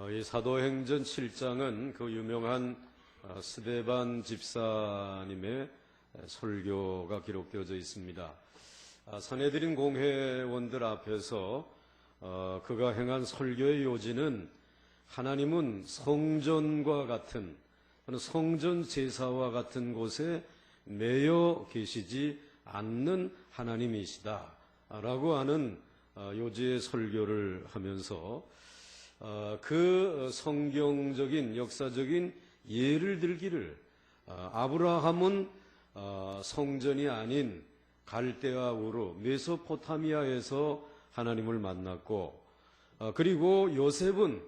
이 사도행전 7장은 그 유명한 스데반 집사님의 설교가 기록되어져 있습니다. 산헤드린 공회원들 앞에서 그가 행한 설교의 요지는 하나님은 성전과 같은 성전 제사와 같은 곳에 매여 계시지 않는 하나님이시다 라고 하는 요지의 설교를 하면서 그 성경적인 역사적인 예를 들기를 아브라함은 성전이 아닌 갈대아 우르 메소포타미아에서 하나님을 만났고 그리고 요셉은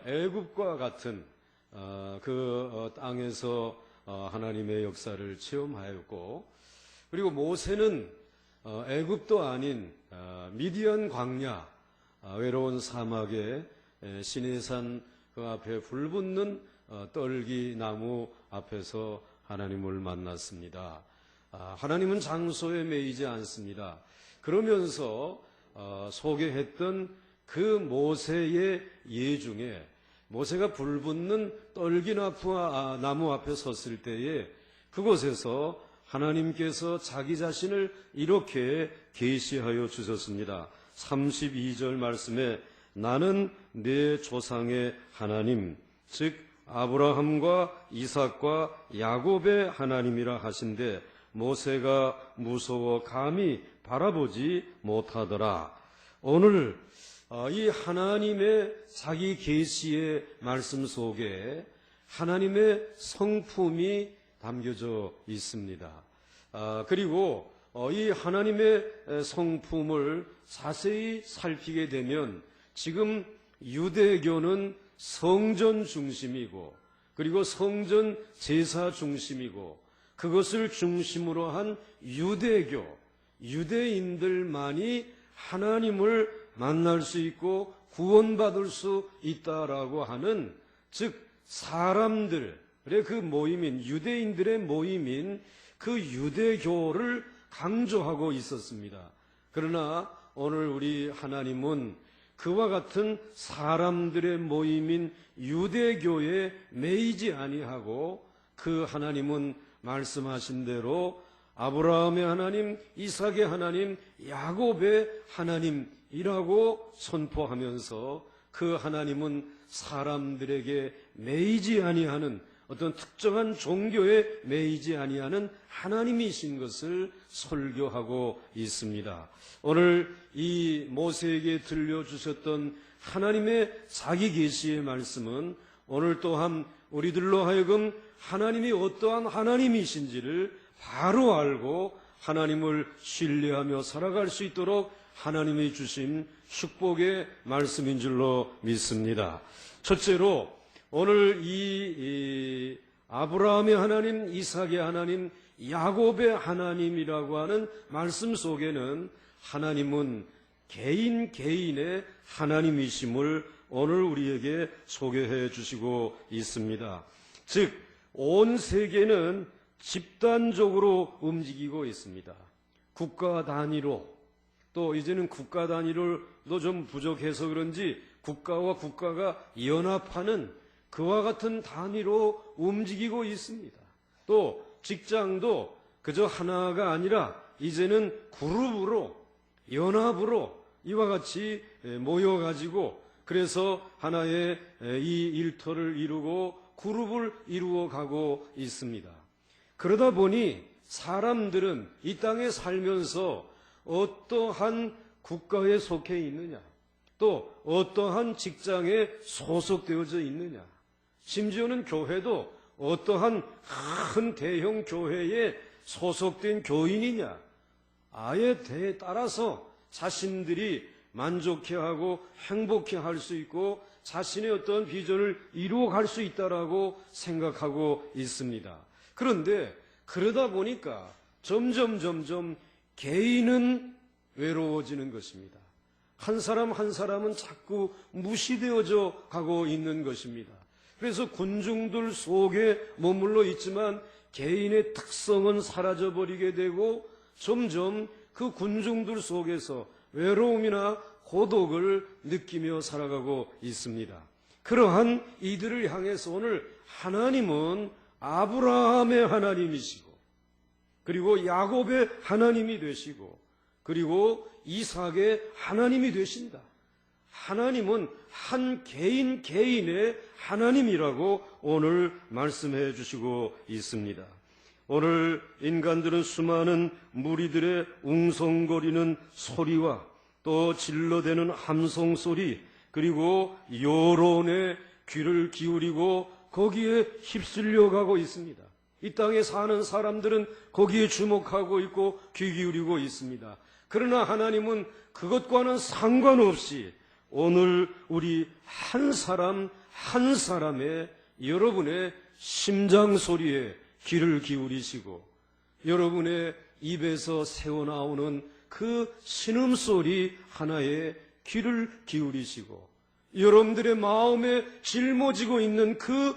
애굽과 같은 그 땅에서 하나님의 역사를 체험하였고 그리고 모세는 애굽도 아닌 미디안 광야 외로운 사막에 시내산 그 앞에 불붙는 떨기 나무 앞에서 하나님을 만났습니다. 하나님은 장소에 매이지 않습니다. 그러면서 소개했던 그 모세의 예 중에 모세가 불붙는 떨기 나무 앞에 섰을 때에 그곳에서 하나님께서 자기 자신을 이렇게 계시하여 주셨습니다. 32절 말씀에 나는 내 조상의 하나님 즉 아브라함과 이삭과 야곱의 하나님이라 하신데 모세가 무서워 감히 바라보지 못하더라. 오늘 이 하나님의 자기 계시의 말씀 속에 하나님의 성품이 담겨져 있습니다. 그리고 이 하나님의 성품을 자세히 살피게 되면 지금 유대교는 성전 중심이고 그리고 성전 제사 중심이고 그것을 중심으로 한 유대교, 유대인들만이 하나님을 만날 수 있고 구원받을 수 있다라고 하는 즉 사람들의 그 모임인 유대인들의 모임인 그 유대교를 강조하고 있었습니다. 그러나 오늘 우리 하나님은 그와 같은 사람들의 모임인 유대교에 매이지 아니하고 그 하나님은 말씀하신 대로 아브라함의 하나님, 이삭의 하나님, 야곱의 하나님이라고 선포하면서 그 하나님은 사람들에게 매이지 아니하는 어떤 특정한 종교에 매이지 아니하는 하나님이신 것을 설교하고 있습니다. 오늘 이 모세에게 들려주셨던 하나님의 자기 계시의 말씀은 오늘 또한 우리들로 하여금 하나님이 어떠한 하나님이신지를 바로 알고 하나님을 신뢰하며 살아갈 수 있도록 하나님이 주신 축복의 말씀인 줄로 믿습니다. 첫째로 오늘 이 아브라함의 하나님, 이삭의 하나님, 야곱의 하나님이라고 하는 말씀 속에는 하나님은 개인 개인의 하나님이심을 오늘 우리에게 소개해 주시고 있습니다. 즉, 온 세계는 집단적으로 움직이고 있습니다. 국가 단위로 또 이제는 국가 단위로도 좀 부족해서 그런지 국가와 국가가 연합하는 그와 같은 단위로 움직이고 있습니다. 또 직장도 그저 하나가 아니라 이제는 그룹으로 연합으로 이와 같이 모여가지고 그래서 하나의 이 일터를 이루고 그룹을 이루어 가고 있습니다. 그러다 보니 사람들은 이 땅에 살면서 어떠한 국가에 속해 있느냐 또 어떠한 직장에 소속되어져 있느냐 심지어는 교회도 어떠한 큰 대형 교회에 소속된 교인이냐 아예 따라서 자신들이 만족해하고 행복해할 수 있고 자신의 어떤 비전을 이루어갈 수 있다라고 생각하고 있습니다. 그런데 그러다 보니까 점점 개인은 외로워지는 것입니다. 한 사람 한 사람은 자꾸 무시되어져 가고 있는 것입니다. 그래서 군중들 속에 머물러 있지만 개인의 특성은 사라져버리게 되고 점점 그 군중들 속에서 외로움이나 고독을 느끼며 살아가고 있습니다. 그러한 이들을 향해서 오늘 하나님은 아브라함의 하나님이시고, 그리고 야곱의 하나님이 되시고, 그리고 이삭의 하나님이 되신다. 하나님은 한 개인 개인의 하나님이라고 오늘 말씀해 주시고 있습니다. 오늘 인간들은 수많은 무리들의 웅성거리는 소리와 또 질러대는 함성 소리, 그리고 여론에 귀를 기울이고 거기에 휩쓸려 가고 있습니다. 이 땅에 사는 사람들은 거기에 주목하고 있고 귀 기울이고 있습니다. 그러나 하나님은 그것과는 상관없이 오늘 우리 한 사람 한 사람의 여러분의 심장 소리에 귀를 기울이시고, 여러분의 입에서 새어나오는 그 신음소리 하나에 귀를 기울이시고, 여러분들의 마음에 짊어지고 있는 그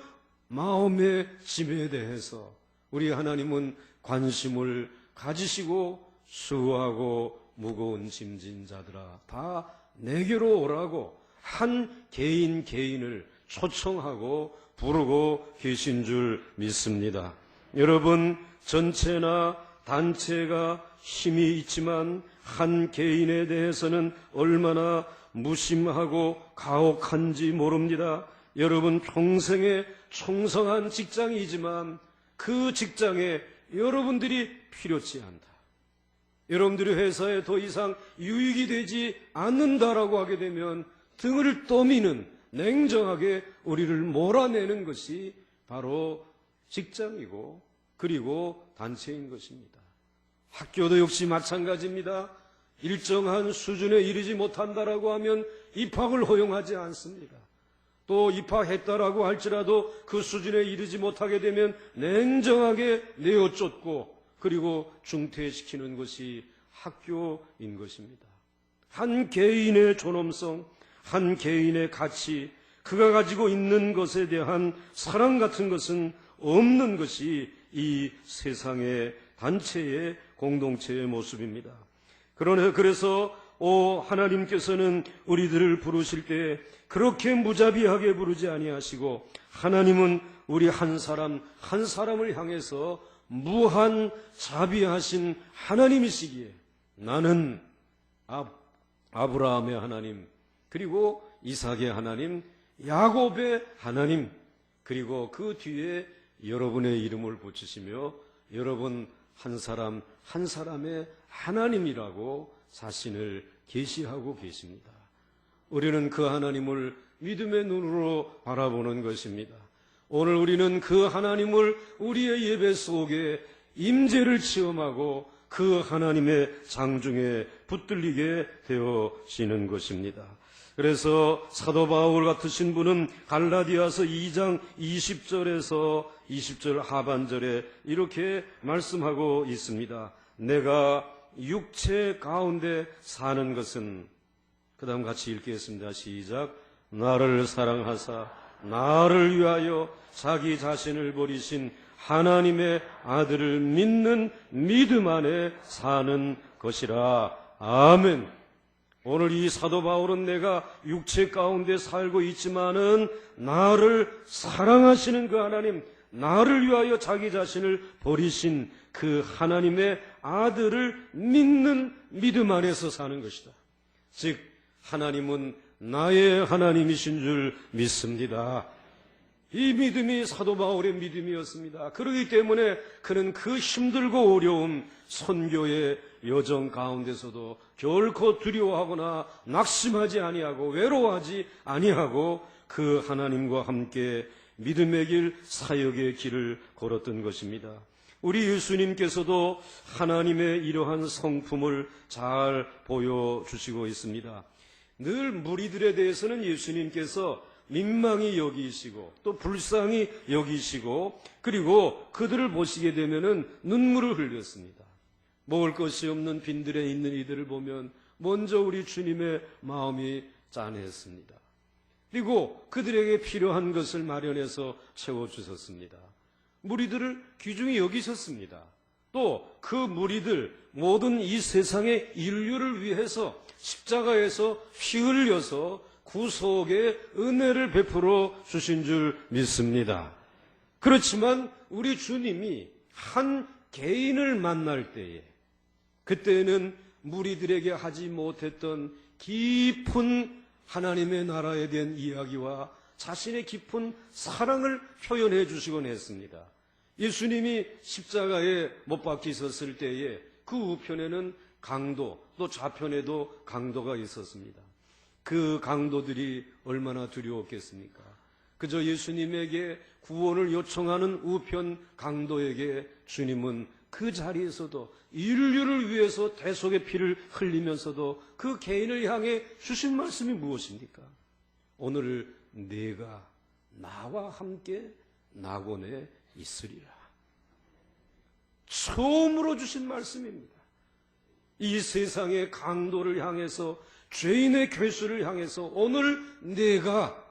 마음의 짐에 대해서 우리 하나님은 관심을 가지시고, 수고하고 무거운 짐진 자들아 다 내게로 오라고 한 개인 개인을 초청하고 부르고 계신 줄 믿습니다. 여러분, 전체나 단체가 힘이 있지만 한 개인에 대해서는 얼마나 무심하고 가혹한지 모릅니다. 여러분 평생에 충성한 직장이지만 그 직장에 여러분들이 필요치 않다. 여러분들이 회사에 더 이상 유익이 되지 않는다라고 하게 되면 등을 떠미는, 냉정하게 우리를 몰아내는 것이 바로 직장이고 그리고 단체인 것입니다. 학교도 역시 마찬가지입니다. 일정한 수준에 이르지 못한다라고 하면 입학을 허용하지 않습니다. 또 입학했다라고 할지라도 그 수준에 이르지 못하게 되면 냉정하게 내어쫓고 그리고 중퇴시키는 것이 학교인 것입니다. 한 개인의 존엄성, 한 개인의 가치, 그가 가지고 있는 것에 대한 사랑 같은 것은 없는 것이 이 세상의 단체의 공동체의 모습입니다. 그래서 하나님께서는 우리들을 부르실 때 그렇게 무자비하게 부르지 아니하시고, 하나님은 우리 한 사람 한 사람을 향해서 무한 자비하신 하나님이시기에 나는 아브라함의 하나님, 그리고 이삭의 하나님, 야곱의 하나님, 그리고 그 뒤에 여러분의 이름을 붙이시며 여러분 한 사람 한 사람의 하나님이라고 자신을 계시하고 계십니다. 우리는 그 하나님을 믿음의 눈으로 바라보는 것입니다. 오늘 우리는 그 하나님을 우리의 예배 속에 임재를 체험하고 그 하나님의 장중에 붙들리게 되어지는 것입니다. 그래서 사도 바울 같으신 분은 갈라디아서 2장 20절에서 20절 하반절에 이렇게 말씀하고 있습니다. 내가 육체 가운데 사는 것은, 그 다음 같이 읽겠습니다. 시작. 나를 사랑하사 나를 위하여 자기 자신을 버리신 하나님의 아들을 믿는 믿음 안에 사는 것이라. 아멘. 오늘 이 사도 바울은 내가 육체 가운데 살고 있지만은 나를 사랑하시는 그 하나님, 나를 위하여 자기 자신을 버리신 그 하나님의 아들을 믿는 믿음 안에서 사는 것이다. 즉 하나님은 나의 하나님이신 줄 믿습니다. 이 믿음이 사도 바울의 믿음이었습니다. 그렇기 때문에 그는 그 힘들고 어려운 선교의 여정 가운데서도 결코 두려워하거나 낙심하지 아니하고 외로워하지 아니하고 그 하나님과 함께 믿음의 길, 사역의 길을 걸었던 것입니다. 우리 예수님께서도 하나님의 이러한 성품을 잘 보여주시고 있습니다. 늘 무리들에 대해서는 예수님께서 민망히 여기시고 또 불쌍히 여기시고, 그리고 그들을 보시게 되면은 눈물을 흘렸습니다. 먹을 것이 없는 빈들에 있는 이들을 보면 먼저 우리 주님의 마음이 짠했습니다. 그리고 그들에게 필요한 것을 마련해서 채워주셨습니다. 무리들을 귀중히 여기셨습니다. 또 그 무리들, 모든 이 세상의 인류를 위해서 십자가에서 피 흘려서 구속의 은혜를 베풀어 주신 줄 믿습니다. 그렇지만 우리 주님이 한 개인을 만날 때에 그때는 무리들에게 하지 못했던 깊은 하나님의 나라에 대한 이야기와 자신의 깊은 사랑을 표현해 주시곤 했습니다. 예수님이 십자가에 못 박히셨을 때에 그 우편에는 강도, 또 좌편에도 강도가 있었습니다. 그 강도들이 얼마나 두려웠겠습니까? 그저 예수님에게 구원을 요청하는 우편 강도에게 주님은 그 자리에서도 인류를 위해서 대속의 피를 흘리면서도 그 개인을 향해 주신 말씀이 무엇입니까? 오늘 내가 나와 함께 낙원에 있으리라. 처음으로 주신 말씀입니다. 이 세상의 강도를 향해서, 죄인의 괴수를 향해서 오늘 내가,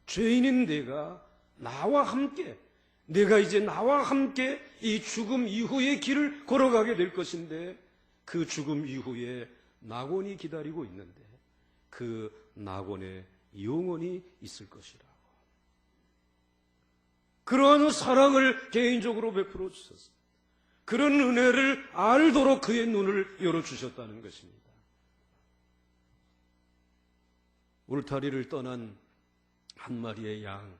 죄인인 내가 나와 함께, 내가 이제 나와 함께 이 죽음 이후의 길을 걸어가게 될 것인데 그 죽음 이후에 낙원이 기다리고 있는데 그 낙원에 영원히 있을 것이라고. 그러한 사랑을 개인적으로 베풀어 주셨습니다. 그런 은혜를 알도록 그의 눈을 열어주셨다는 것입니다. 울타리를 떠난 한 마리의 양,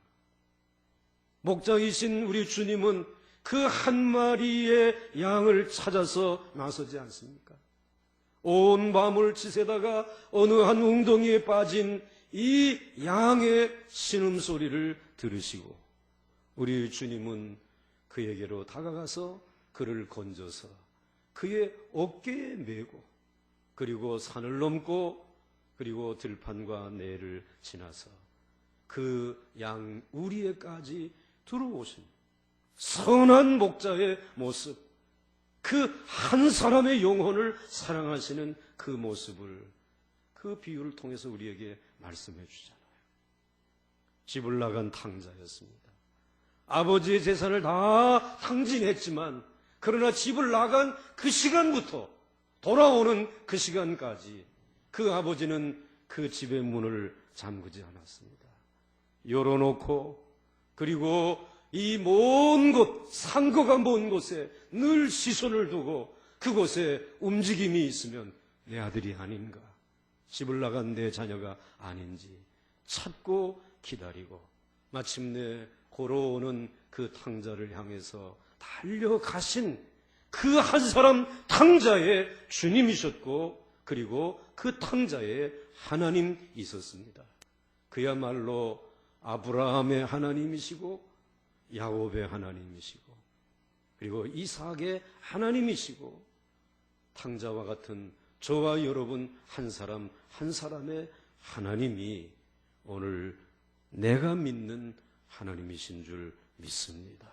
목자이신 우리 주님은 그 한 마리의 양을 찾아서 나서지 않습니까? 온 밤을 지새다가 어느 한 웅덩이에 빠진 이 양의 신음소리를 들으시고 우리 주님은 그에게로 다가가서 그를 건져서 그의 어깨에 메고 그리고 산을 넘고 그리고 들판과 내를 지나서 그 양 우리에까지 들어오신 선한 목자의 모습, 그 한 사람의 영혼을 사랑하시는 그 모습을 그 비유를 통해서 우리에게 말씀해 주잖아요. 집을 나간 탕자였습니다. 아버지의 재산을 다 탕진했지만 그러나 집을 나간 그 시간부터 돌아오는 그 시간까지 그 아버지는 그 집의 문을 잠그지 않았습니다. 열어놓고 그리고 이 먼 곳, 상거가 먼 곳에 늘 시선을 두고 그곳에 움직임이 있으면 내 아들이 아닌가, 집을 나간 내 자녀가 아닌지 찾고 기다리고 마침내 걸어오는 그 탕자를 향해서 달려가신 그 한 사람 탕자의 주님이셨고 그리고 그 탕자에 하나님 있었습니다. 그야말로 아브라함의 하나님이시고 야곱의 하나님이시고 그리고 이삭의 하나님이시고 탕자와 같은 저와 여러분 한 사람 한 사람의 하나님이 오늘 내가 믿는 하나님이신 줄 믿습니다.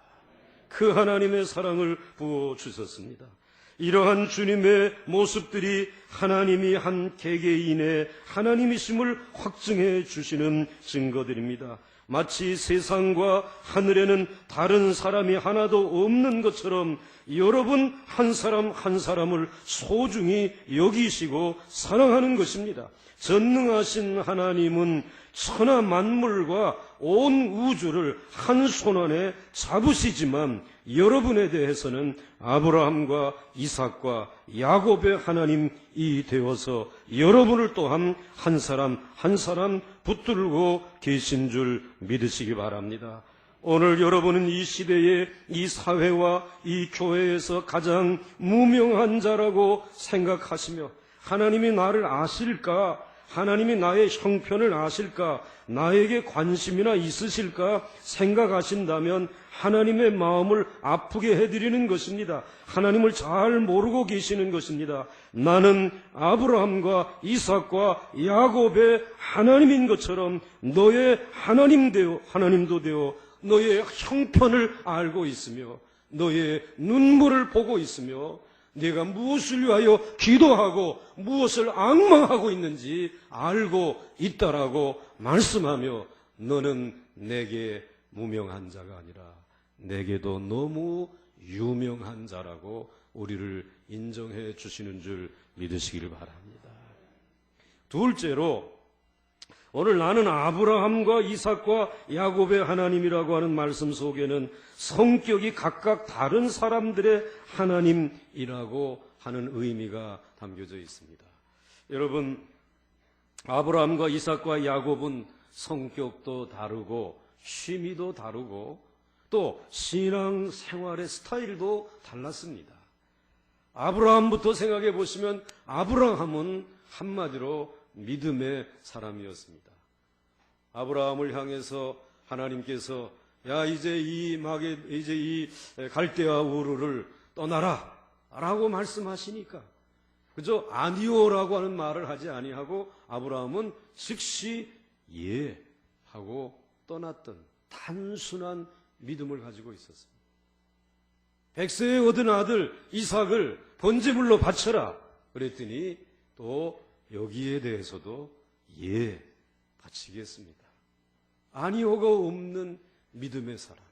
그 하나님의 사랑을 부어주셨습니다. 이러한 주님의 모습들이 하나님이 한 개개인의 하나님이심을 확증해 주시는 증거들입니다. 마치 세상과 하늘에는 다른 사람이 하나도 없는 것처럼 여러분 한 사람 한 사람을 소중히 여기시고 사랑하는 것입니다. 전능하신 하나님은 천하 만물과 온 우주를 한 손안에 잡으시지만 여러분에 대해서는 아브라함과 이삭과 야곱의 하나님이 되어서 여러분을 또한 한 사람 한 사람 붙들고 계신 줄 믿으시기 바랍니다. 오늘 여러분은 이 시대에 이 사회와 이 교회에서 가장 무명한 자라고 생각하시며 하나님이 나를 아실까? 하나님이 나의 형편을 아실까? 나에게 관심이나 있으실까? 생각하신다면 하나님의 마음을 아프게 해드리는 것입니다. 하나님을 잘 모르고 계시는 것입니다. 나는 아브라함과 이삭과 야곱의 하나님인 것처럼 너의 하나님도 되어 너의 형편을 알고 있으며 너의 눈물을 보고 있으며 네가 무엇을 위하여 기도하고 무엇을 앙망하고 있는지 알고 있다라고 말씀하며 너는 내게 무명한 자가 아니라 내게도 너무 유명한 자라고 우리를 인정해 주시는 줄 믿으시기를 바랍니다. 둘째로 오늘 나는 아브라함과 이삭과 야곱의 하나님이라고 하는 말씀 속에는 성격이 각각 다른 사람들의 하나님이라고 하는 의미가 담겨져 있습니다. 여러분, 아브라함과 이삭과 야곱은 성격도 다르고 취미도 다르고 또 신앙 생활의 스타일도 달랐습니다. 아브라함부터 생각해 보시면 아브라함은 한마디로 믿음의 사람이었습니다. 아브라함을 향해서 하나님께서 이제 이 갈대아 우르를 떠나라 라고 말씀하시니까 그저 아니오라고 하는 말을 하지 아니하고 아브라함은 즉시 예 하고 떠났던 단순한 믿음을 가지고 있었습니다. 100세에 얻은 아들 이삭을 번제물로 바쳐라 그랬더니 또 여기에 대해서도 예 바치겠습니다. 아니오가 없는 믿음의 사람.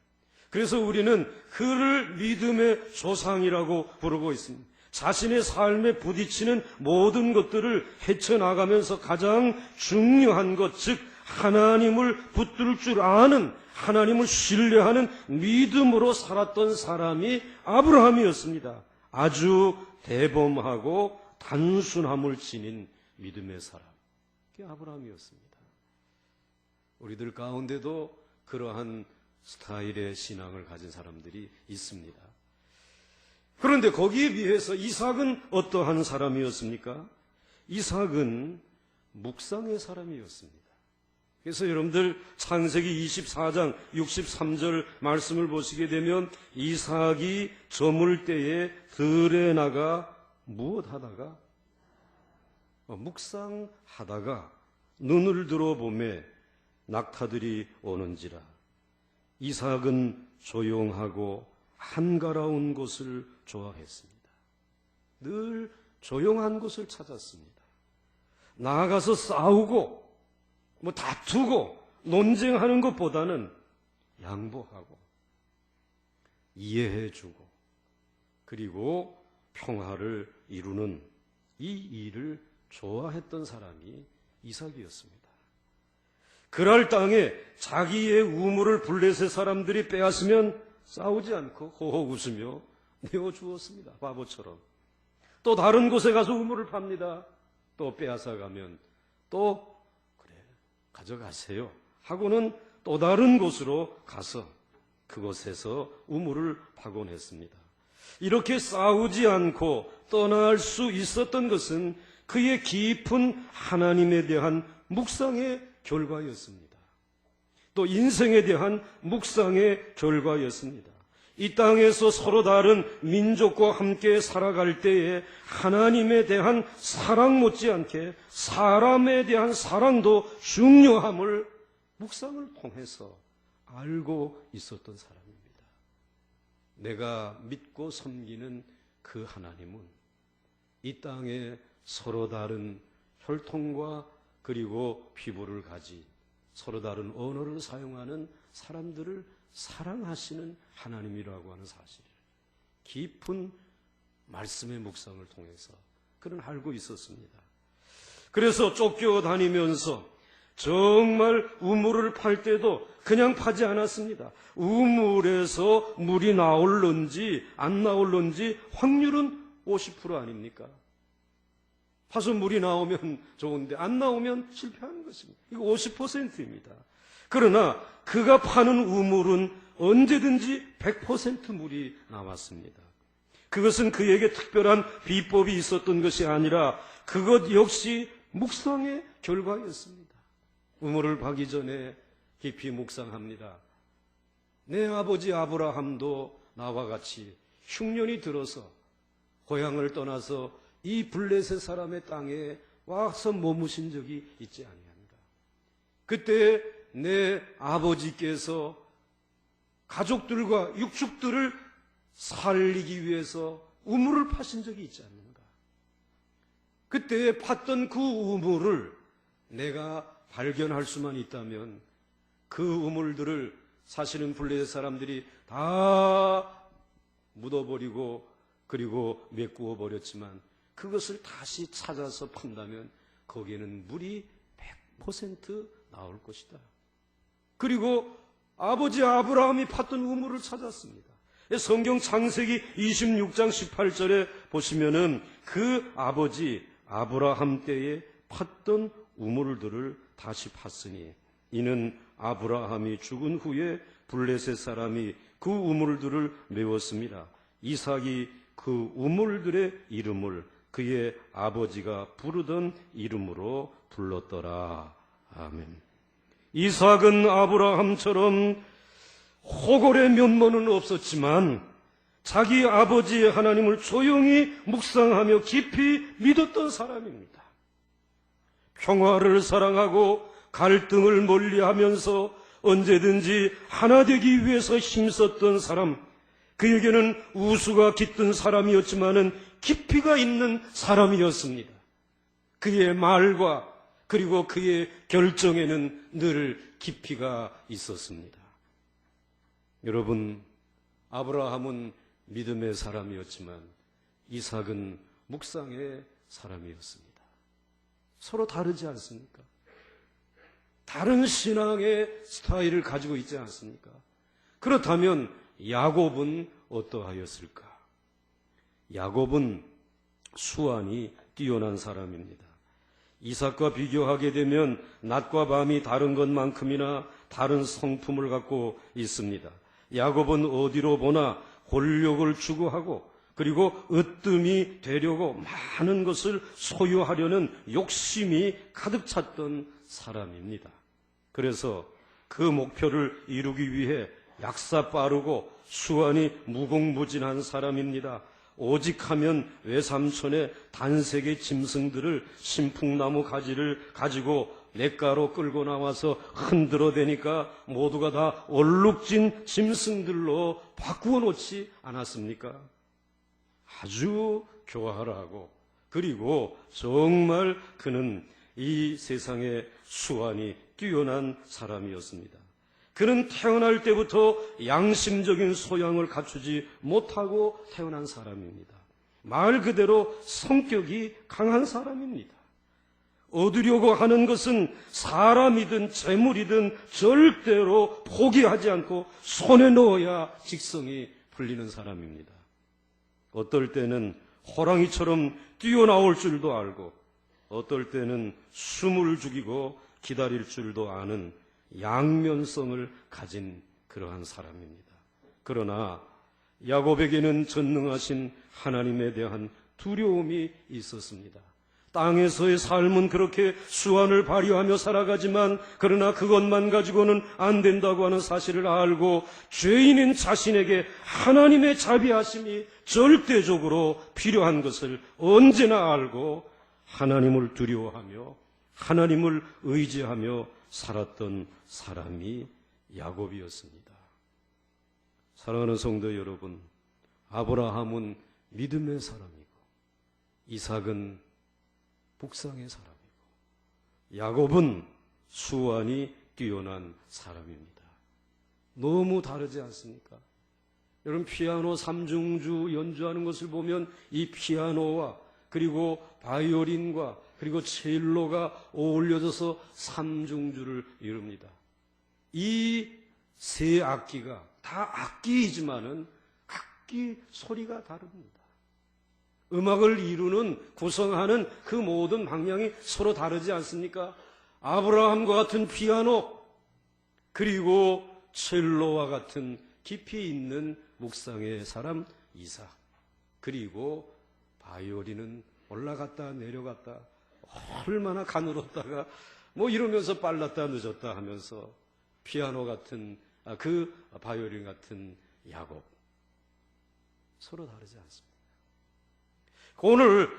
그래서 우리는 그를 믿음의 조상이라고 부르고 있습니다. 자신의 삶에 부딪히는 모든 것들을 헤쳐나가면서 가장 중요한 것, 즉 하나님을 붙들 줄 아는, 하나님을 신뢰하는 믿음으로 살았던 사람이 아브라함이었습니다. 아주 대범하고 단순함을 지닌 믿음의 사람, 그게 아브라함이었습니다. 우리들 가운데도 그러한 스타일의 신앙을 가진 사람들이 있습니다. 그런데 거기에 비해서 이삭은 어떠한 사람이었습니까? 이삭은 묵상의 사람이었습니다. 그래서 여러분들 창세기 24장 63절 말씀을 보시게 되면 이삭이 저물 때에 들에 나가 무엇 하다가? 묵상하다가 눈을 들어보매 낙타들이 오는지라. 이삭은 조용하고 한가로운 곳을 좋아했습니다. 늘 조용한 곳을 찾았습니다. 나아가서 싸우고 다투고 논쟁하는 것보다는 양보하고 이해해주고 그리고 평화를 이루는 이 일을 좋아했던 사람이 이삭이었습니다. 그랄 땅에 자기의 우물을 블레셋 사람들이 빼앗으면 싸우지 않고 호호 웃으며 내어주었습니다. 바보처럼. 또 다른 곳에 가서 우물을 팝니다. 또 빼앗아가면 또 그래 가져가세요 하고는 또 다른 곳으로 가서 그곳에서 우물을 파곤 했습니다. 이렇게 싸우지 않고 떠날 수 있었던 것은 그의 깊은 하나님에 대한 묵상의 결과였습니다. 또 인생에 대한 묵상의 결과였습니다. 이 땅에서 서로 다른 민족과 함께 살아갈 때에 하나님에 대한 사랑 못지않게 사람에 대한 사랑도 중요함을 묵상을 통해서 알고 있었던 사람입니다. 내가 믿고 섬기는 그 하나님은 이 땅에 서로 다른 혈통과 그리고 피부를 가진 서로 다른 언어를 사용하는 사람들을 사랑하시는 하나님이라고 하는 사실을 깊은 말씀의 묵상을 통해서 그는 알고 있었습니다. 그래서 쫓겨다니면서 정말 우물을 팔 때도 그냥 파지 않았습니다. 우물에서 물이 나올런지 안 나올런지 확률은 50% 아닙니까? 파서 물이 나오면 좋은데 안 나오면 실패하는 것입니다. 이거 50%입니다. 그러나 그가 파는 우물은 언제든지 100% 물이 나왔습니다. 그것은 그에게 특별한 비법이 있었던 것이 아니라 그것 역시 묵상의 결과였습니다. 우물을 파기 전에 깊이 묵상합니다. 내 아버지 아브라함도 나와 같이 흉년이 들어서 고향을 떠나서 이 블레셋 사람의 땅에 와서 머무신 적이 있지 아니한가. 그때 내 아버지께서 가족들과 육축들을 살리기 위해서 우물을 파신 적이 있지 않는가. 그때 팠던 그 우물을 내가 발견할 수만 있다면 그 우물들을 사실은 블레셋 사람들이 다 묻어버리고 그리고 메꾸어 버렸지만 그것을 다시 찾아서 판다면 거기에는 물이 100% 나올 것이다. 그리고 아버지 아브라함이 팠던 우물을 찾았습니다. 성경 창세기 26장 18절에 보시면은 그 아버지 아브라함 때에 팠던 우물들을 다시 팠으니 이는 아브라함이 죽은 후에 블레셋 사람이 그 우물들을 메웠습니다. 이삭이 그 우물들의 이름을 그의 아버지가 부르던 이름으로 불렀더라. 아멘. 이삭은 아브라함처럼 호골의 면모는 없었지만 자기 아버지의 하나님을 조용히 묵상하며 깊이 믿었던 사람입니다. 평화를 사랑하고 갈등을 멀리하면서 언제든지 하나 되기 위해서 힘썼던 사람, 그에게는 우수가 깃든 사람이었지만은 깊이가 있는 사람이었습니다. 그의 말과 그리고 그의 결정에는 늘 깊이가 있었습니다. 여러분, 아브라함은 믿음의 사람이었지만 이삭은 묵상의 사람이었습니다. 서로 다르지 않습니까? 다른 신앙의 스타일을 가지고 있지 않습니까? 그렇다면 야곱은 어떠하였을까? 야곱은 수완이 뛰어난 사람입니다. 이삭과 비교하게 되면 낮과 밤이 다른 것만큼이나 다른 성품을 갖고 있습니다. 야곱은 어디로 보나 권력을 추구하고 그리고 으뜸이 되려고 많은 것을 소유하려는 욕심이 가득 찼던 사람입니다. 그래서 그 목표를 이루기 위해 약사 빠르고 수완이 무궁무진한 사람입니다. 오직 하면 외삼촌의 단색의 짐승들을 신풍나무 가지를 가지고 냇가로 끌고 나와서 흔들어 대니까 모두가 다 얼룩진 짐승들로 바꾸어 놓지 않았습니까? 아주 교활하고 그리고 정말 그는 이 세상의 수완이 뛰어난 사람이었습니다. 그는 태어날 때부터 양심적인 소양을 갖추지 못하고 태어난 사람입니다. 말 그대로 성격이 강한 사람입니다. 얻으려고 하는 것은 사람이든 재물이든 절대로 포기하지 않고 손에 넣어야 직성이 풀리는 사람입니다. 어떨 때는 호랑이처럼 뛰어나올 줄도 알고 어떨 때는 숨을 죽이고 기다릴 줄도 아는 양면성을 가진 그러한 사람입니다. 그러나 야곱에게는 전능하신 하나님에 대한 두려움이 있었습니다. 땅에서의 삶은 그렇게 수완을 발휘하며 살아가지만 그러나 그것만 가지고는 안 된다고 하는 사실을 알고 죄인인 자신에게 하나님의 자비하심이 절대적으로 필요한 것을 언제나 알고 하나님을 두려워하며 하나님을 의지하며 살았던 사람이 야곱이었습니다. 사랑하는 성도 여러분, 아브라함은 믿음의 사람이고 이삭은 묵상의 사람이고 야곱은 수완이 뛰어난 사람입니다. 너무 다르지 않습니까? 여러분, 피아노 삼중주 연주하는 것을 보면 이 피아노와 그리고 바이올린과 그리고 첼로가 어울려져서 삼중주를 이룹니다. 이 세 악기가 다 악기이지만은 악기 소리가 다릅니다. 음악을 이루는 구성하는 그 모든 방향이 서로 다르지 않습니까? 아브라함과 같은 피아노 그리고 첼로와 같은 깊이 있는 묵상의 사람 이삭, 그리고 바이올린은 올라갔다 내려갔다 얼마나 가늘었다가 뭐 이러면서 빨랐다 늦었다 하면서 피아노 같은 그 바이올린 같은 야곱, 서로 다르지 않습니다. 오늘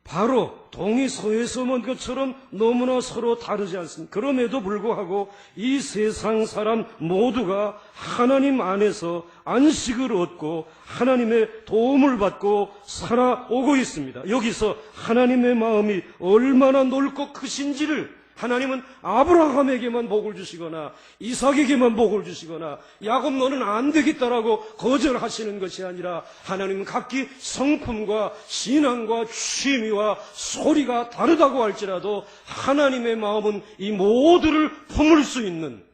바로 동이 서에서 먼 것처럼 너무나 서로 다르지 않습니다. 그럼에도 불구하고 이 세상 사람 모두가 하나님 안에서 안식을 얻고 하나님의 도움을 받고 살아오고 있습니다. 여기서 하나님의 마음이 얼마나 넓고 크신지를 하나님은 아브라함에게만 복을 주시거나 이삭에게만 복을 주시거나 야곱 너는 안 되겠다라고 거절하시는 것이 아니라 하나님은 각기 성품과 신앙과 취미와 소리가 다르다고 할지라도 하나님의 마음은 이 모두를 품을 수 있는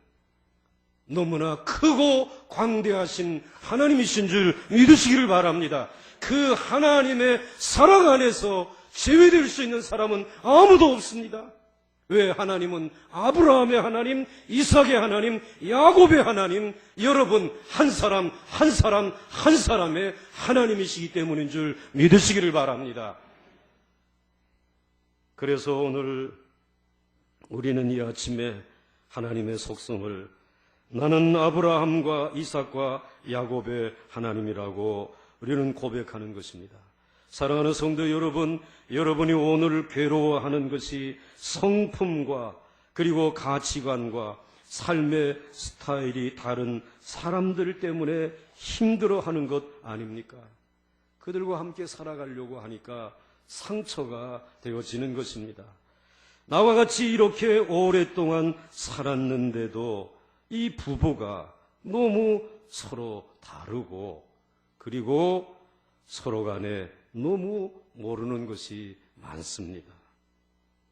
너무나 크고 광대하신 하나님이신 줄 믿으시기를 바랍니다. 그 하나님의 사랑 안에서 제외될 수 있는 사람은 아무도 없습니다. 왜? 하나님은 아브라함의 하나님, 이삭의 하나님, 야곱의 하나님, 여러분 한 사람 한 사람 한 사람의 하나님이시기 때문인 줄 믿으시기를 바랍니다. 그래서 오늘 우리는 이 아침에 하나님의 속성을 나는 아브라함과 이삭과 야곱의 하나님이라고 우리는 고백하는 것입니다. 사랑하는 성도 여러분, 여러분이 오늘 괴로워하는 것이 성품과 그리고 가치관과 삶의 스타일이 다른 사람들 때문에 힘들어하는 것 아닙니까? 그들과 함께 살아가려고 하니까 상처가 되어지는 것입니다. 나와 같이 이렇게 오랫동안 살았는데도 이 부부가 너무 서로 다르고 그리고 서로 간에 너무 모르는 것이 많습니다.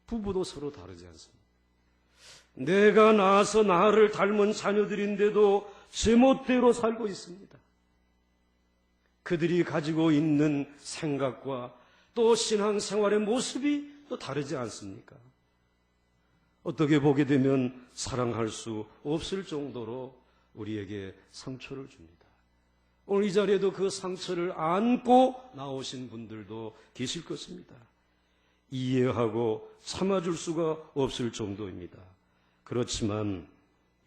부부도 서로 다르지 않습니다. 내가 낳아서 나를 닮은 자녀들인데도 제멋대로 살고 있습니다. 그들이 가지고 있는 생각과 또 신앙생활의 모습이 또 다르지 않습니까? 어떻게 보게 되면 사랑할 수 없을 정도로 우리에게 상처를 줍니다. 오늘 이 자리에도 그 상처를 안고 나오신 분들도 계실 것입니다. 이해하고 참아줄 수가 없을 정도입니다. 그렇지만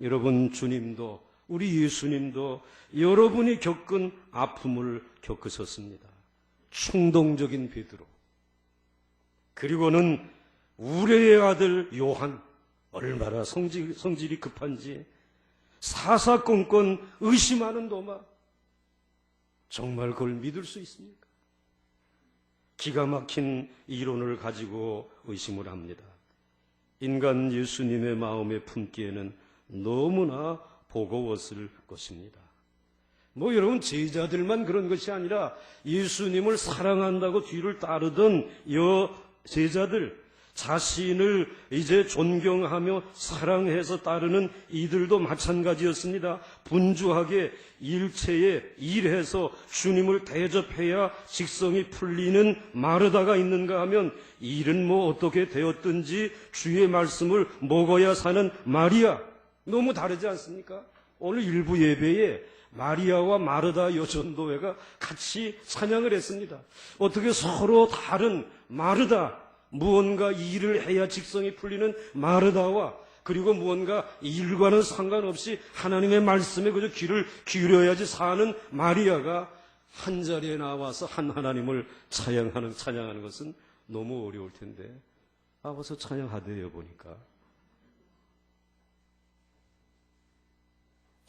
여러분 주님도 우리 예수님도 여러분이 겪은 아픔을 겪으셨습니다. 충동적인 베드로 그리고는 우레의 아들 요한 얼마나 성질이 급한지 사사건건 의심하는 도마 정말 그걸 믿을 수 있습니까? 기가 막힌 이론을 가지고 의심을 합니다. 인간 예수님의 마음에 품기에는 너무나 버거웠을 것입니다. 여러분 제자들만 그런 것이 아니라 예수님을 사랑한다고 뒤를 따르던 제자들 자신을 이제 존경하며 사랑해서 따르는 이들도 마찬가지였습니다. 분주하게 일체에 일해서 주님을 대접해야 직성이 풀리는 마르다가 있는가 하면 일은 어떻게 되었든지 주의 말씀을 먹어야 사는 마리아. 너무 다르지 않습니까? 오늘 일부 예배에 마리아와 마르다 여전도회가 같이 찬양을 했습니다. 어떻게 서로 다른 마르다, 무언가 일을 해야 직성이 풀리는 마르다와 그리고 무언가 일과는 상관없이 하나님의 말씀에 그저 귀를 기울여야지 사는 마리아가 한 자리에 나와서 한 하나님을 찬양하는 것은 너무 어려울 텐데 와서 찬양하대요 보니까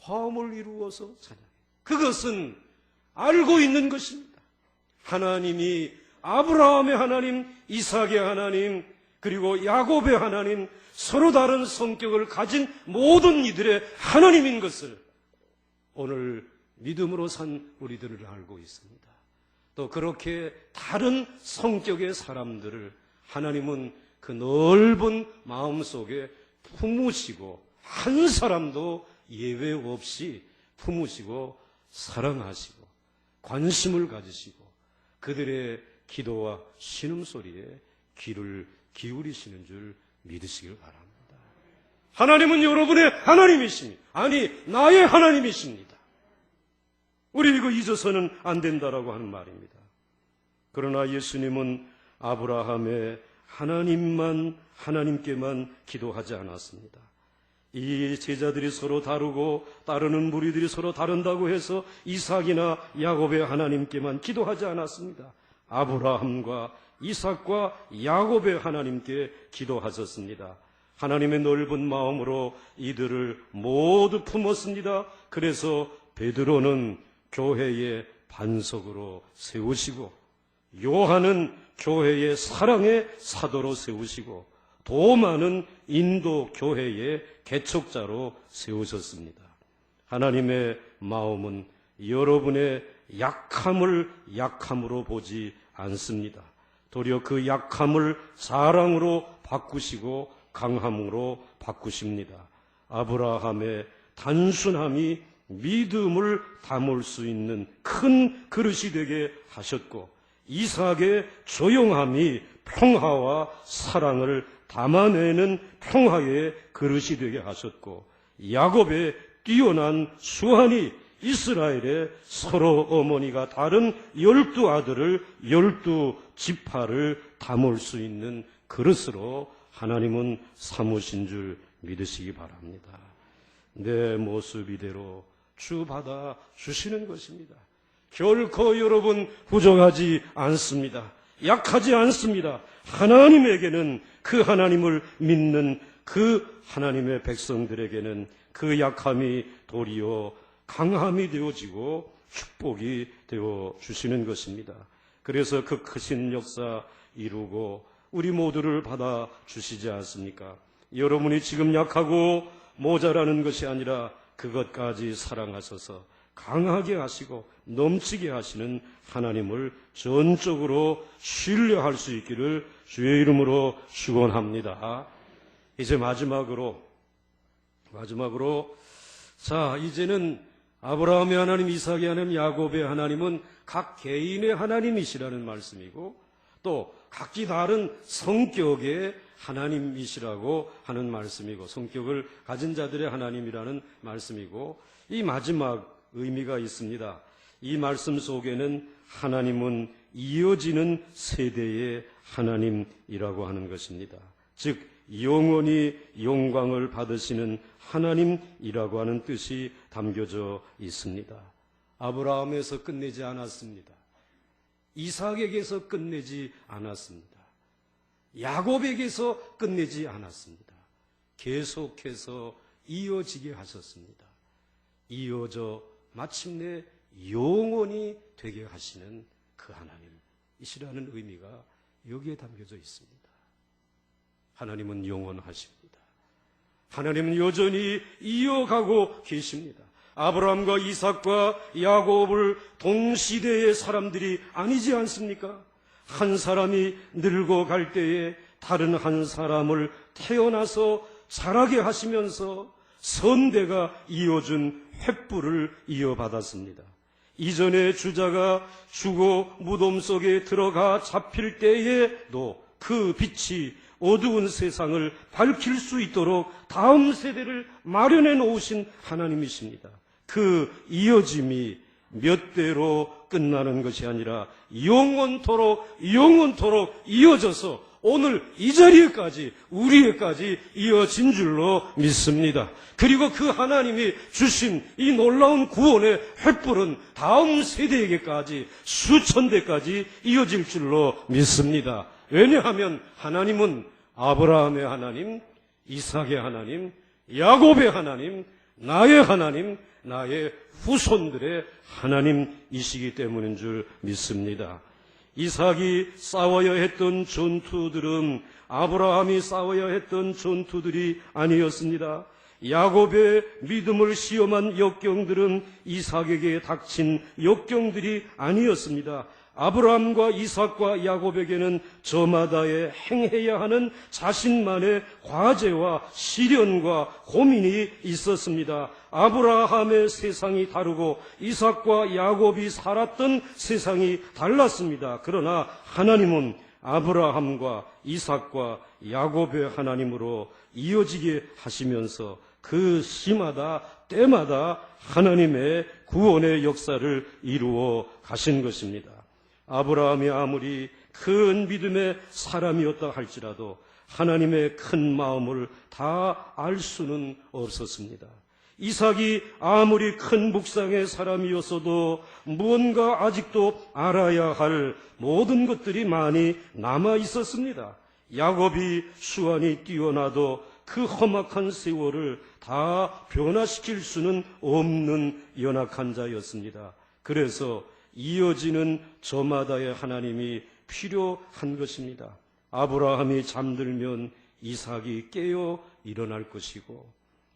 화음을 이루어서 찬양해요. 그것은 알고 있는 것입니다. 하나님이 아브라함의 하나님, 이삭의 하나님, 그리고 야곱의 하나님, 서로 다른 성격을 가진 모든 이들의 하나님인 것을 오늘 믿음으로 산 우리들을 알고 있습니다. 또 그렇게 다른 성격의 사람들을 하나님은 그 넓은 마음속에 품으시고 한 사람도 예외 없이 품으시고 사랑하시고 관심을 가지시고 그들의 기도와 신음소리에 귀를 기울이시는 줄 믿으시길 바랍니다. 하나님은 여러분의 하나님이십니다. 아니 나의 하나님이십니다. 우리 이거 잊어서는 안 된다라고 하는 말입니다. 그러나 예수님은 아브라함의 하나님께만 기도하지 않았습니다. 이 제자들이 서로 다르고 따르는 무리들이 서로 다른다고 해서 이삭이나 야곱의 하나님께만 기도하지 않았습니다. 아브라함과 이삭과 야곱의 하나님께 기도하셨습니다. 하나님의 넓은 마음으로 이들을 모두 품었습니다. 그래서 베드로는 교회의 반석으로 세우시고 요한은 교회의 사랑의 사도로 세우시고 더 많은 인도 교회의 개척자로 세우셨습니다. 하나님의 마음은 여러분의 약함을 약함으로 보지 않습니다. 도리어 그 약함을 사랑으로 바꾸시고 강함으로 바꾸십니다. 아브라함의 단순함이 믿음을 담을 수 있는 큰 그릇이 되게 하셨고, 이삭의 조용함이 평화와 사랑을 담아내는 평화의 그릇이 되게 하셨고, 야곱의 뛰어난 수완이 이스라엘의 서로 어머니가 다른 12 아들을 12지파를 담을 수 있는 그릇으로 하나님은 삼으신 줄 믿으시기 바랍니다. 내 모습 이대로 주 받아 주시는 것입니다. 결코 여러분 부족하지 않습니다. 약하지 않습니다. 하나님에게는, 그 하나님을 믿는 그 하나님의 백성들에게는 그 약함이 도리어 강함이 되어지고 축복이 되어 주시는 것입니다. 그래서 그 크신 역사 이루고 우리 모두를 받아 주시지 않습니까? 여러분이 지금 약하고 모자라는 것이 아니라 그것까지 사랑하셔서 강하게 하시고 넘치게 하시는 하나님을 전적으로 신뢰할 수 있기를 주의 이름으로 축원합니다. 이제 마지막으로 자, 이제는 아브라함의 하나님, 이삭의 하나님, 야곱의 하나님은 각 개인의 하나님이시라는 말씀이고, 또 각기 다른 성격의 하나님이시라고 하는 말씀이고, 성격을 가진 자들의 하나님이라는 말씀이고, 이 마지막 의미가 있습니다. 이 말씀 속에는 하나님은 이어지는 세대의 하나님이라고 하는 것입니다. 즉 영원히 영광을 받으시는 하나님이라고 하는 뜻이 담겨져 있습니다. 아브라함에서 끝내지 않았습니다. 이삭에게서 끝내지 않았습니다. 야곱에게서 끝내지 않았습니다. 계속해서 이어지게 하셨습니다. 이어져 마침내 영원히 되게 하시는 그 하나님이시라는 의미가 여기에 담겨져 있습니다. 하나님은 영원하십니다. 하나님은 여전히 이어가고 계십니다. 아브라함과 이삭과 야곱을 동시대의 사람들이 아니지 않습니까? 한 사람이 늙어갈 때에 다른 한 사람을 태어나서 자라게 하시면서 선대가 이어준 횃불을 이어받았습니다. 이전에 주자가 죽어 무덤 속에 들어가 잡힐 때에도 그 빛이 어두운 세상을 밝힐 수 있도록 다음 세대를 마련해 놓으신 하나님이십니다. 그 이어짐이 몇 대로 끝나는 것이 아니라 영원토록 이어져서 오늘 이 자리에까지, 우리에까지 이어진 줄로 믿습니다. 그리고 그 하나님이 주신 이 놀라운 구원의 횃불은 다음 세대에게까지, 수천 대까지 이어질 줄로 믿습니다. 왜냐하면 하나님은 아브라함의 하나님, 이삭의 하나님, 야곱의 하나님, 나의 하나님, 나의 후손들의 하나님이시기 때문인 줄 믿습니다. 이삭이 싸워야 했던 전투들은 아브라함이 싸워야 했던 전투들이 아니었습니다. 야곱의 믿음을 시험한 역경들은 이삭에게 닥친 역경들이 아니었습니다. 아브라함과 이삭과 야곱에게는 저마다의 행해야 하는 자신만의 과제와 시련과 고민이 있었습니다. 아브라함의 세상이 다르고 이삭과 야곱이 살았던 세상이 달랐습니다. 그러나 하나님은 아브라함과 이삭과 야곱의 하나님으로 이어지게 하시면서 그 시마다 때마다 하나님의 구원의 역사를 이루어 가신 것입니다. 아브라함이 아무리 큰 믿음의 사람이었다 할지라도 하나님의 큰 마음을 다 알 수는 없었습니다. 이삭이 아무리 큰 묵상의 사람이었어도 무언가 아직도 알아야 할 모든 것들이 많이 남아 있었습니다. 야곱이 수완이 뛰어나도 그 험악한 세월을 다 변화시킬 수는 없는 연약한 자였습니다. 그래서 이어지는 저마다의 하나님이 필요한 것입니다. 아브라함이 잠들면 이삭이 깨어 일어날 것이고,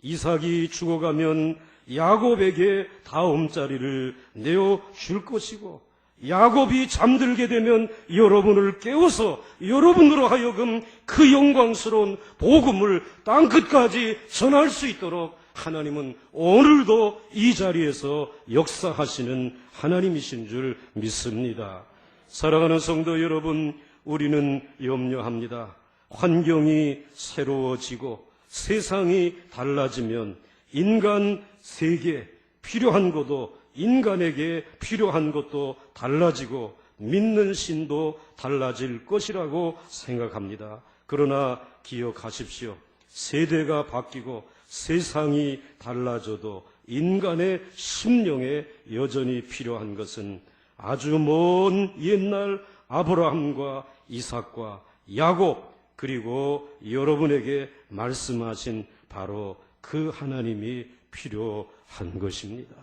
이삭이 죽어가면 야곱에게 다음 자리를 내어 줄 것이고, 야곱이 잠들게 되면 여러분을 깨워서 여러분으로 하여금 그 영광스러운 복음을 땅끝까지 전할 수 있도록 하나님은 오늘도 이 자리에서 역사하시는 하나님이신 줄 믿습니다. 사랑하는 성도 여러분, 우리는 염려합니다. 환경이 새로워지고 세상이 달라지면 인간 세계 필요한 것도, 인간에게 필요한 것도 달라지고 믿는 신도 달라질 것이라고 생각합니다. 그러나 기억하십시오. 세대가 바뀌고 세상이 달라져도 인간의 심령에 여전히 필요한 것은 아주 먼 옛날 아브라함과 이삭과 야곱, 그리고 여러분에게 말씀하신 바로 그 하나님이 필요한 것입니다.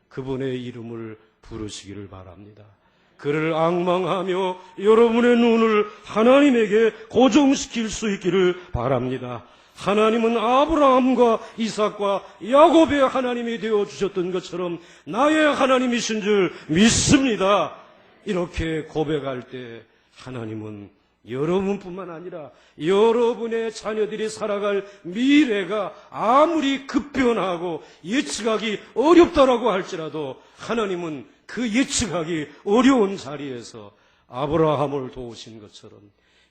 그분의 이름을 부르시기를 바랍니다. 그를 앙망하며 여러분의 눈을 하나님에게 고정시킬 수 있기를 바랍니다. 하나님은 아브라함과 이삭과 야곱의 하나님이 되어주셨던 것처럼 나의 하나님이신 줄 믿습니다. 이렇게 고백할 때 하나님은 여러분뿐만 아니라 여러분의 자녀들이 살아갈 미래가 아무리 급변하고 예측하기 어렵다라고 할지라도 하나님은 그 예측하기 어려운 자리에서 아브라함을 도우신 것처럼,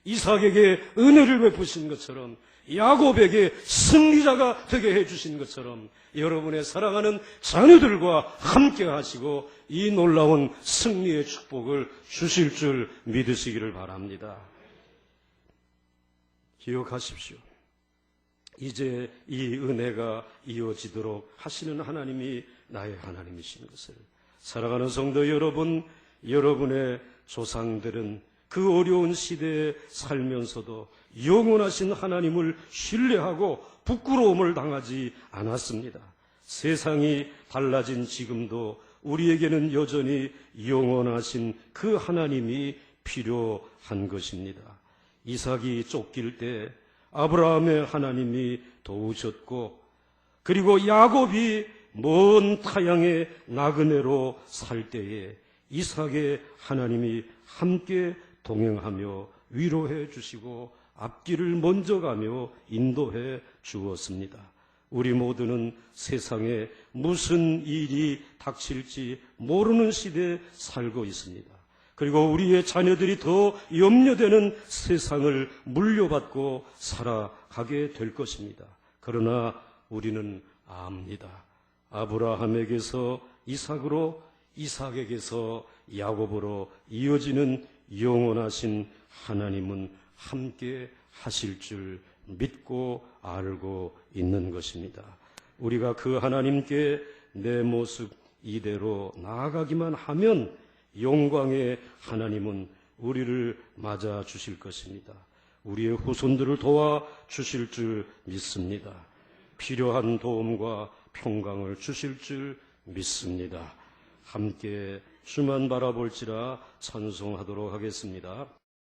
이삭에게 은혜를 베푸신 것처럼, 야곱에게 승리자가 되게 해주신 것처럼 여러분의 사랑하는 자녀들과 함께 하시고 이 놀라운 승리의 축복을 주실 줄 믿으시기를 바랍니다. 기억하십시오. 이제 이 은혜가 이어지도록 하시는 하나님이 나의 하나님이신 것을. 사랑하는 성도 여러분, 여러분의 조상들은 그 어려운 시대에 살면서도 영원하신 하나님을 신뢰하고 부끄러움을 당하지 않았습니다. 세상이 달라진 지금도 우리에게는 여전히 영원하신 그 하나님이 필요한 것입니다. 이삭이 쫓길 때 아브라함의 하나님이 도우셨고, 그리고 야곱이 먼 타향의 나그네로 살 때에 이삭의 하나님이 함께 동행하며 위로해 주시고 앞길을 먼저 가며 인도해 주었습니다. 우리 모두는 세상에 무슨 일이 닥칠지 모르는 시대에 살고 있습니다. 그리고 우리의 자녀들이 더 염려되는 세상을 물려받고 살아가게 될 것입니다. 그러나 우리는 압니다. 아브라함에게서 이삭으로, 이삭에게서 야곱으로 이어지는 영원하신 하나님은 함께 하실 줄 믿고 알고 있는 것입니다. 우리가 그 하나님께 내 모습 이대로 나아가기만 하면 영광의 하나님은 우리를 맞아 주실 것입니다. 우리의 후손들을 도와 주실 줄 믿습니다. 필요한 도움과 평강을 주실 줄 믿습니다. 함께 주만 바라볼지라 찬송하도록 하겠습니다.